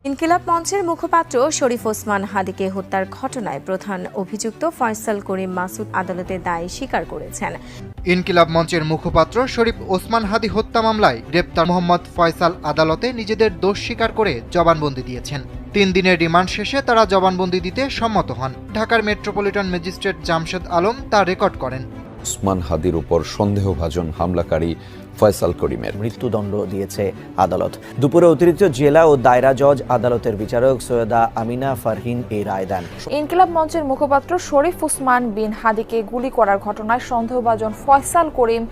ইনকিলাব মঞ্চের মুখপাত্র শরীফ ওসমান হাদিকে হত্যার ঘটনায় প্রধান অভিযুক্ত ফয়সাল করিম মাসুদ আদালতে দায় স্বীকার করেছেন। ইনকিলাব মঞ্চের মুখপাত্র শরীফ ওসমান হাদি হত্যা মামলায় গ্রেপ্তার মোহাম্মদ ফয়সাল আদালতে নিজেদের দোষ স্বীকার করে জবানবন্দি দিয়েছেন। 3 দিনের রিমান্ড শেষে তারা জবানবন্দি দিতে সম্মত হন। ঢাকার মেট্রোপলিটন ম্যাজিস্ট্রেট জামশেদ আলম তা রেকর্ড করেন। ওসমান হাদির উপর সন্দেহভাজন হামলাকারী ফয়সাল করিমের মৃত্যুদণ্ড দিয়েছে আদালত। দুপুরে অতিরিক্ত জেলা ও দায়রা জজ আদালতের বিচারক সৈয়দা আমিনা ফারহিন এই রায় দেন। ইনকিলাব মঞ্চের মুখপাত্র শরীফ ওসমান বিন হাদিকে গুলি করার ঘটনায় সন্দেহভাজন ফয়সাল করিম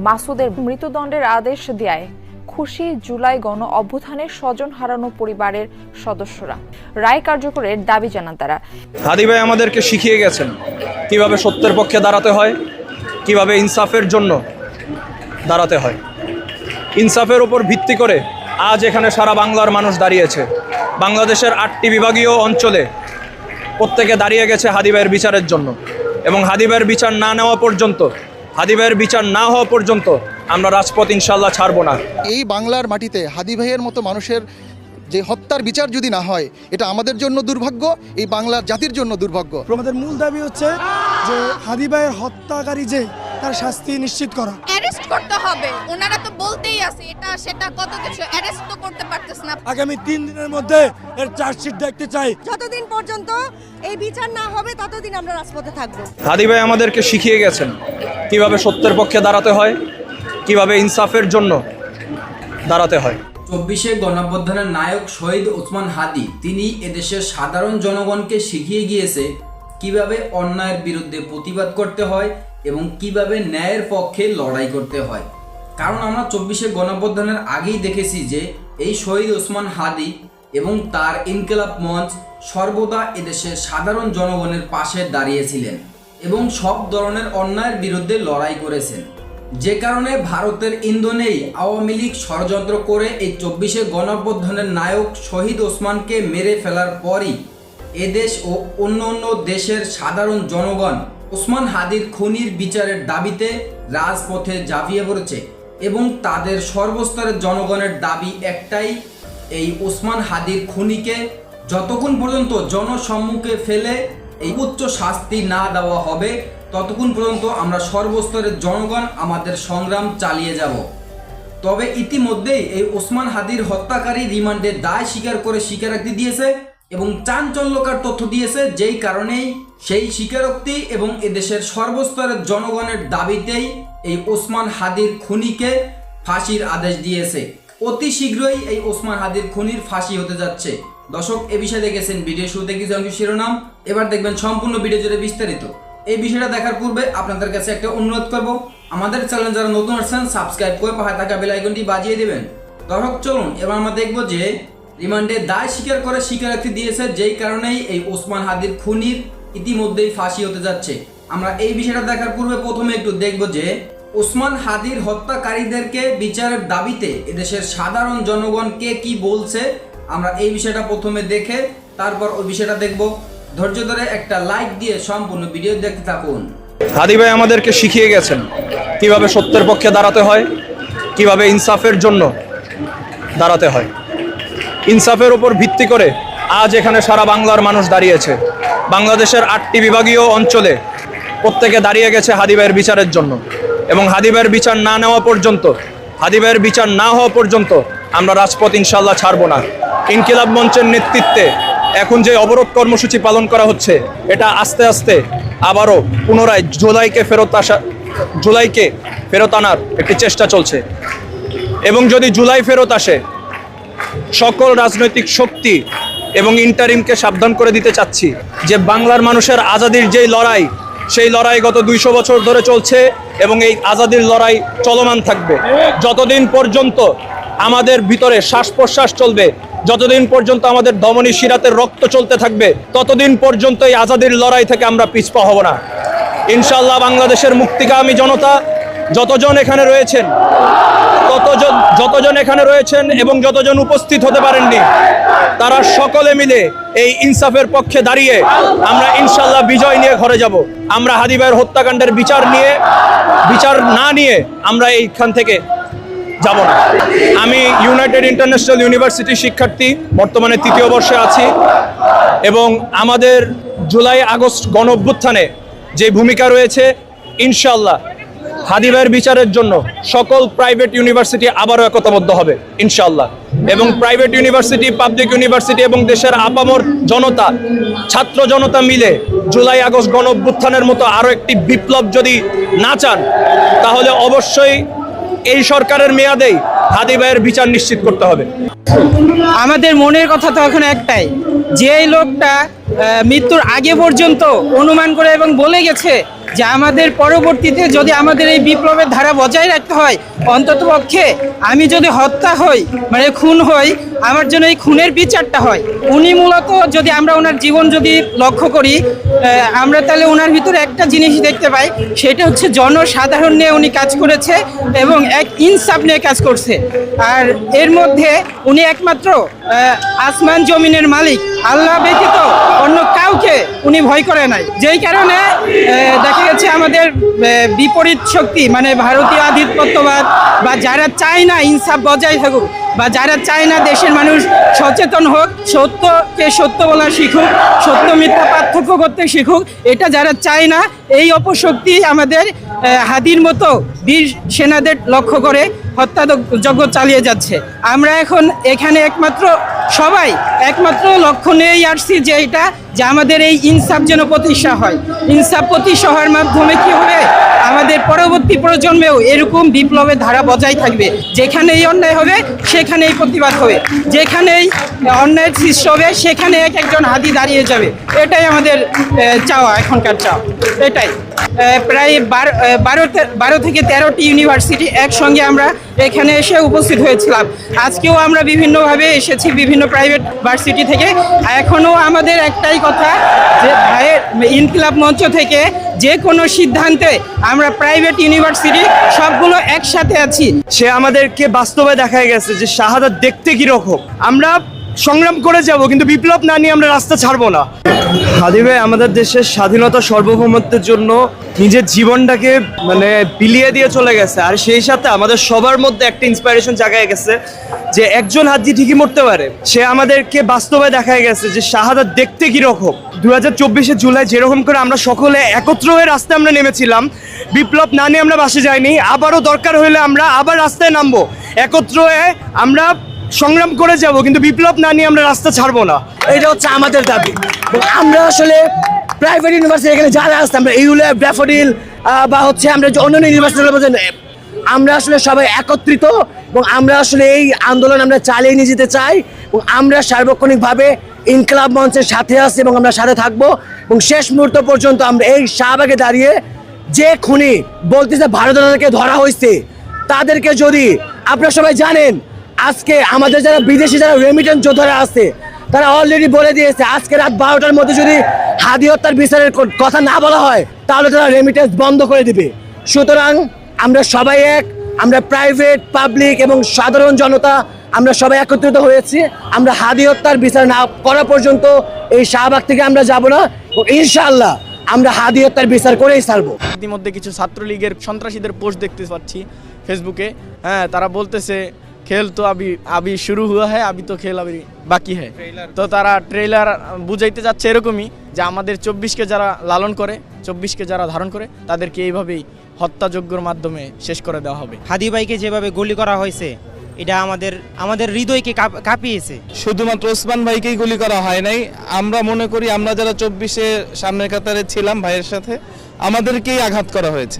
মাসুদের মৃত্যুদণ্ডের আদেশ দেয় খুশি জুলাই গণ অভ্যুত্থানের স্বজন হারানো পরিবারের সদস্যরা। রায় কার্যকরের দাবি জানান তারা। হাদি ভাই আমাদেরকে শিখিয়ে গেছেন কিভাবে সত্যের পক্ষে দাঁড়াতে হয়, কিভাবে ইনসাফের জন্য দাঁড়াতে হয়। ইনসাফের উপর ভিত্তি করে আজ এখানে সারা বাংলার মানুষ দাঁড়িয়েছে। বাংলাদেশের 8টি বিভাগীয় অঞ্চলে প্রত্যেকে দাঁড়িয়ে গেছে হাদি ভাইয়ের বিচারের জন্য, এবং হাদি ভাইয়ের বিচার না নেওয়া পর্যন্ত, হাদি ভাইয়ের বিচার না হওয়া পর্যন্ত আমরা রাজপথ ইনশাল্লাহ ছাড়ব না। এই বাংলার মাটিতে হাদি ভাইয়ের মতো মানুষের যে হত্যার বিচার যদি না হয়, এটা আমাদের জন্য দুর্ভাগ্য, এই বাংলার জাতির জন্য দুর্ভাগ্য। আমাদের মূল দাবি হচ্ছে যে হাদি ভাইয়ের হত্যাকারী যে তার শাস্তি নিশ্চিত করা। অ্যারেস্ট করতে হবে, ওনারা তো বলতেই আছে এটা সেটা কত কিছু, অ্যারেস্ট তো করতে পারতেছ না। আগামী 3 দিনের মধ্যে এর চার্জশিট দেখতে চাই। যতদিন পর্যন্ত এই বিচার না হবে ততদিন আমরা রাজপথে থাকবো। হাদি ভাই আমাদেরকে শিখিয়ে গেছেন কিভাবে সত্যের পক্ষে দাঁড়াতে হয়, কিভাবে ইনসাফের জন্য দাঁড়াতে হয়। 24শে গণঅভ্যুত্থানের নায়ক শহীদ ওসমান হাদি তিনি এদেশের সাধারণ জনগণকে শিখিয়ে গিয়েছে কিভাবে অন্যায়ের বিরুদ্ধে প্রতিবাদ করতে হয় এবং কিভাবে ন্যায়ের পক্ষে লড়াই করতে হয়। কারণ আমরা 24শে গণঅভ্যুত্থানের আগেই দেখেছি যে এই শহীদ ওসমান হাদি এবং তার ইনকিলাব মঞ্চ সর্বদা এদেশের সাধারণ জনগণের পাশে দাঁড়িয়েছিলেন এবং সব ধরনের অন্যায়ের বিরুদ্ধে লড়াই করেছেন। যে কারণে ভারতের ইন্ধনেই আওয়ামী লীগ ষড়যন্ত্র করে এই 24শে গণঅভ্যুত্থানের নায়ক শহীদ ওসমানকে মেরে ফেলার পরই এদেশ ও অন্য অন্য দেশের সাধারণ জনগণ ওসমান হাদির খুনির বিচারের দাবিতে রাজপথে ঝাঁপিয়ে পড়েছে এবং তাদের সর্বস্তরের জনগণের দাবি একটাই, এই ওসমান হাদির খুনিকে যতক্ষণ পর্যন্ত জনসম্মুখে ফেলে এই উচ্চ শাস্তি না দেওয়া হবে ততক্ষণ পর্যন্ত আমরা সর্বস্তরের জনগণ আমাদের সংগ্রাম চালিয়ে যাব। তবে ইতিমধ্যেই এই ওসমান হাদির হত্যাকারী রিমান্ডের দায় স্বীকার করে স্বীকারোক্তি দিয়েছে এবং চাঞ্চল্যকর তথ্য দিয়েছে, যেই কারণেই সেই স্বীকারোক্তি এবং এদেশের সর্বস্তরের জনগণের দাবিতেই এই ওসমান হাদির খুনিকে ফাঁসির আদেশ দিয়েছে। অতি শীঘ্রই এই ওসমান হাদির খুনির ফাঁসি হতে যাচ্ছে। দর্শক, এ বিষয়ে দেখেছেন ভিডিও শুরুতে কিছু অংশ শিরোনাম, এবার দেখবেন সম্পূর্ণ ভিডিও জুড়ে বিস্তারিত। এই বিষয়টা দেখার পূর্বে আপনাদের কাছে একটা অনুরোধ করব, আমাদের চ্যানেল যারা নতুন আসছেন সাবস্ক্রাইব করে পাশে থাকা বেল আইকনটি বাজিয়ে দেবেন। দর্শক চলুন এবার আমরা দেখব যে রিমান্ডে দায় স্বীকার করে স্বীকারোক্তি দিয়েছে, যেই কারণেই এই ওসমান হাদির খুনির ইতিমধ্যেই ফাঁসি হতে যাচ্ছে। আমরা এই বিষয়টা দেখার পূর্বে প্রথমে একটু দেখব যে ওসমান হাদির হত্যাকারীদেরকে বিচারের দাবিতে এদেশের সাধারণ জনগণ কে কি বলছে। আমরা এই বিষয়টা প্রথমে দেখে তারপর ওই বিষয়টা দেখব। ধৈর্য ধরে একটা লাইক দিয়ে সম্পূর্ণ ভিডিও দেখতে থাকুন। হাদি ভাই আমাদেরকে শিখিয়ে গেছেন কিভাবে সত্যের পক্ষে দাঁড়াতে হয়, কিভাবে ইনসাফের জন্য দাঁড়াতে হয়। ইনসাফের উপর ভিত্তি করে আজ এখানে সারা বাংলার মানুষ দাঁড়িয়েছে। বাংলাদেশের 8টি বিভাগীয় অঞ্চলে প্রত্যেকে দাঁড়িয়ে গেছে হাদি ভাইয়ের বিচারের জন্য, এবং হাদি ভাইয়ের বিচার না নেওয়া পর্যন্ত, হাদি ভাইয়ের বিচার না হওয়া পর্যন্ত আমরা রাজপথ ইনশাল্লাহ ছাড়ব না। ইনকিলাব মঞ্চের নেতৃত্বে এখন যে অবরোধ কর্মসূচি পালন করা হচ্ছে, এটা আস্তে আস্তে আবারও পুনরায় জুলাইকে ফেরত আনার একটি চেষ্টা চলছে, এবং যদি জুলাই ফেরত আসে সকল রাজনৈতিক শক্তি এবং ইন্টারিমকে সাবধান করে দিতে চাচ্ছি যে বাংলার মানুষের আজাদির যেই লড়াই, সেই লড়াই গত 200 বছর ধরে চলছে এবং এই আজাদির লড়াই চলমান থাকবে। যতদিন পর্যন্ত আমাদের ভিতরে শ্বাস প্রশ্বাস চলবে, যতদিন পর্যন্ত আমাদের ধমনী শিরাতের রক্ত চলতে থাকবে, ততদিন পর্যন্ত এই আজাদির লড়াই থেকে আমরা পিছপা হব না। ইনশাল্লাহ বাংলাদেশের মুক্তিকামী জনতা যতজন এখানে রয়েছেন এবং যতজন উপস্থিত হতে পারেননি, তারা সকলে মিলে এই ইনসাফের পক্ষে দাঁড়িয়ে আমরা ইনশাল্লাহ বিজয় নিয়ে ঘরে যাব। আমরা হাদি ভাইয়ের হত্যাকাণ্ডের বিচার না নিয়ে আমরা এইখান থেকে যাব না। আমি ইউনাইটেড ইন্টারন্যাশনাল ইউনিভার্সিটি শিক্ষার্থী, বর্তমানে 3য় বর্ষে আছি এবং আমাদের জুলাই আগস্ট গণ অভ্যুত্থানে যে ভূমিকা রয়েছে, ইনশাআল্লাহ হাদি ভাইয়ের বিচারের জন্য সকল প্রাইভেট ইউনিভার্সিটি আবারও একতাবদ্ধ হবে ইনশাআল্লাহ। এবং প্রাইভেট ইউনিভার্সিটি, পাবলিক ইউনিভার্সিটি এবং দেশের আপামর জনতা, ছাত্র জনতা মিলে জুলাই আগস্ট গণ অভ্যুত্থানের মতো আরও একটি বিপ্লব যদি না চান, তাহলে অবশ্যই এই সরকারের মেয়াদেই হাদি ভাইয়ের বিচার নিশ্চিত করতে হবে। আমাদের মনের কথা তো এখন একটাই, যে এই লোকটা মৃত্যুর আগে পর্যন্ত অনুমান করে এবং বলে গেছে যে আমাদের পরবর্তীতে যদি আমাদের এই বিপ্লবের ধারা বজায় রাখতে হয়, অন্ততপক্ষে আমি যদি হত্যা হই, মানে খুন হই, আমার জন্য এই খুনের বিচারটা হয়। উনি মূলত, যদি আমরা ওনার জীবন যদি লক্ষ্য করি, আমরা তাহলে ওনার ভিতরে একটা জিনিস দেখতে পাই, সেটা হচ্ছে জনসাধারণ নিয়ে উনি কাজ করেছে এবং এক ইনসাফ নিয়ে কাজ করছে। আর এর মধ্যে উনি একমাত্র আসমান জমিনের মালিক আল্লাহ ব্যতীত অন্য কাউকে উনি ভয় করে নাই। যেই কারণে দেখা গেছে আমাদের বিপরীত শক্তি, মানে ভারতীয় আধিপত্যবাদ, বা যারা চায় না ইনসাফ বজায় থাকুক, বা যারা চায় না দেশের মানুষ সচেতন হোক, সত্যকে সত্য বলা শিখুক, সত্য মিথ্যা পার্থক্য করতে শিখুক, এটা যারা চায় না, এই অপশক্তি আমাদের হাদির মতো বীর সেনাদের লক্ষ্য করে হত্যাযজ্ঞ চালিয়ে যাচ্ছে। আমরা এখন এখানে সবাই একমাত্র লক্ষ্য নিয়েই আসছি, যে এটা যে আমাদের এই ইনসাফ যেন প্রতিষ্ঠা হয়। ইনসাফ প্রতিষ্ঠা হওয়ার মাধ্যমে কি হবে, আমাদের পরবর্তী প্রজন্মেও এরকম বিপ্লবের ধারা বজায় থাকবে। যেখানেই অন্যায় হবে সেখানেই প্রতিবাদ হবে, যেখানেই অন্যায়ের সৃষ্টি হবে সেখানে একজন হাদি দাঁড়িয়ে যাবে। এটাই আমাদের চাওয়া, এখনকার চাওয়া এটাই। প্রায় 12 থেকে 13টি ইউনিভার্সিটি একসঙ্গে আমরা এখানে এসে উপস্থিত হয়েছিলাম। আজকেও আমরা বিভিন্নভাবে এসেছি, বিভিন্ন প্রাইভেট ভার্সিটি থেকে। এখনও আমাদের একটাই কথা, যে ভাইয়ের ইনকিলাব মঞ্চ থেকে যে কোনো সিদ্ধান্তে আমরা প্রাইভেট ইউনিভার্সিটি সবগুলো একসাথে আছি। সে আমাদেরকে বাস্তবে দেখা গেছে যে শাহাদাত দেখতে কীরকম। আমরা সংগ্রাম করে যাব, কিন্তু বিপ্লব না নিয়ে আমরা রাস্তা ছাড়বো না। হাদি ভাই আমাদের দেশের স্বাধীনতা সার্বভৌমত্বের জন্য নিজের জীবনটাকে বিলিয়ে দিয়ে চলে গেছে। আর সেই সাথে আমাদের সবার মধ্যে একটা ইন্সপিরেশন জাগায় গেছে যে একজন হাদি ঠিকই মরতে পারে। সে আমাদেরকে বাস্তবে দেখা গেছে যে শাহাদাত দেখতে কীরকম। 2024 জুলাই যেরকম করে আমরা সকলে একত্র হয়ে রাস্তায় আমরা নেমেছিলাম, বিপ্লব না নিয়ে আমরা বাসে যাইনি। আবারও দরকার হলে আমরা আবার রাস্তায় নামবো, একত্র হয়ে আমরা সংগ্রাম করে যাব, কিন্তু বিপ্লব না নিয়ে আমরা রাস্তা ছাড়বো না। এটা হচ্ছে আমাদের দাবি। আমরা আসলে প্রাইভেট ইউনিভার্সিটি এখানে যারা আসছে, আমরা ইউল্যাব, ড্যাফোডিল বা হচ্ছে আমরা যে অন্যান্য ইউনিভার্সিটির মধ্যে, আমরা আসলে সবাই একত্রিত এবং আমরা আসলে এই আন্দোলন আমরা চালিয়ে নিয়ে যেতে চাই এবং আমরা সার্বক্ষণিকভাবে ইনকিলাব মঞ্চের সাথে আছি এবং আমরা সাথে থাকবো এবং শেষ মুহূর্ত পর্যন্ত আমরা এই শাহবাগে দাঁড়িয়ে যে খুনি বলতেছে ভারতীয়দেরকে ধরা হয়েছে, তাদেরকে যদি আপনারা সবাই জানেন, আজকে আমাদের যারা বিদেশি যারা রেমিটেন্স যোদ্ধারা আছে, তারা অলরেডি বলে দিয়েছে আজকে রাত 12টার মধ্যে যদি হাদি হত্যার বিচারের কথা না বলা হয়, তাহলে তারা রেমিটেন্স বন্ধ করে দিবে। সুতরাং আমরা সবাই আমরা প্রাইভেট, পাবলিক এবং সাধারণ জনতা আমরা সবাই একত্রিত হয়েছি। আমরা হাদি হত্যার বিচার না করা পর্যন্ত এই শাহবাগ থেকে আমরা যাব না এবং ইনশাআল্লাহ আমরা হাদি হত্যার বিচার করেই ছাড়বো। ইতিমধ্যে কিছু ছাত্রলীগের সন্ত্রাসীদের পোস্ট দেখতে পাচ্ছি ফেসবুকে। হ্যাঁ, তারা বলতেছে খেল তো আবি শুরু হুয়া হ্যাঁ, আবি তো খেল আবি বাকি হ্যাঁ। তো তারা ট্রেলার বুঝাইতে যাচ্ছে এরকমই, যে আমাদের 24কে যারা লালন করে, 24কে যারা ধারণ করে, তাদেরকে এইভাবেই হত্যাযজ্ঞের মাধ্যমে শেষ করে দেওয়া হবে। হাদি ভাইকে যেভাবে গুলি করা হয়েছে, এটা আমাদের হৃদয়কে কাঁপিয়েছে। শুধুমাত্র ওসমান ভাইকেই গুলি করা হয় নাই, আমরা মনে করি আমরা যারা 24-এ সামনের কাতারে ছিলাম ভাইয়ের সাথে, আমাদেরকেই আঘাত করা হয়েছে।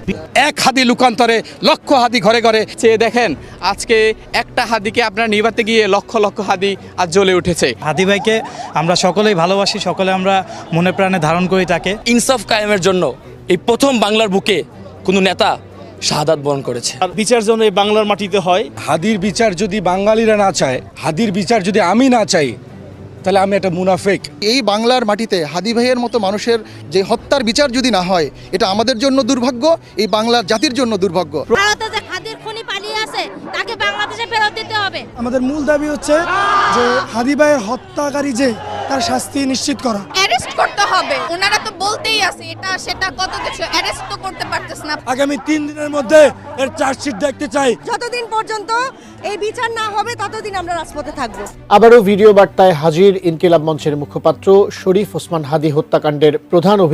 এক হাদি লুকান্তরে লক্ষ হাদি ঘরে ঘরে চেয়ে দেখেন, আজকে একটা হাদিকে আপনারা নিভাতে গিয়ে লক্ষ লক্ষ হাদি আজ জ্বলে উঠেছে। হাদি ভাইকে আমরা সকলেই ভালোবাসি, সকলে আমরা মনে প্রাণে ধারণ করি তাকে। ইনসাফ কায়েমের জন্য এই প্রথম বাংলার বুকে কোনো নেতা শাহাদাত বরণ করেছে। বিচার যেন এই বাংলার মাটিতে হয়। হাদির বিচার যদি বাঙালিরা না চায়, হাদির বিচার যদি আমি না চাই, তাহলে আমি একটা মুনাফেক। এই বাংলার মাটিতে হাদি ভাইয়ের মতো মানুষের যে হত্যার বিচার যদি না হয়, এটা আমাদের জন্য দুর্ভাগ্য, এই বাংলার জাতির জন্য দুর্ভাগ্য। ভারতে যে হাদির খুনি পালিয়ে আছে, তাকে বাংলাদেশে ফেরত দিতে হবে। আমাদের মূল দাবি হচ্ছে যে হাদি ভাইয়ের হত্যাকারী যে, তার শাস্তি নিশ্চিত করা। অ্যারেস্ট করতে হবে। ওনারা তো বলতেই আছে এটা সেটা কত কিছু, অ্যারেস্ট তো করতে পারতেছে না। আগামী 3 দিনের মধ্যে এর চার্জশিট দেখতে চাই। যতদিন পর্যন্ত এই বিচার না হবে ততদিন আমরা রাজপথে থাকবো। আবারও ভিডিও বার্তায় হাজির ইনকিলাব মঞ্চের মুখপাত্র শরীফ ওসমান হাদী হত্যাকাণ্ডের প্রধান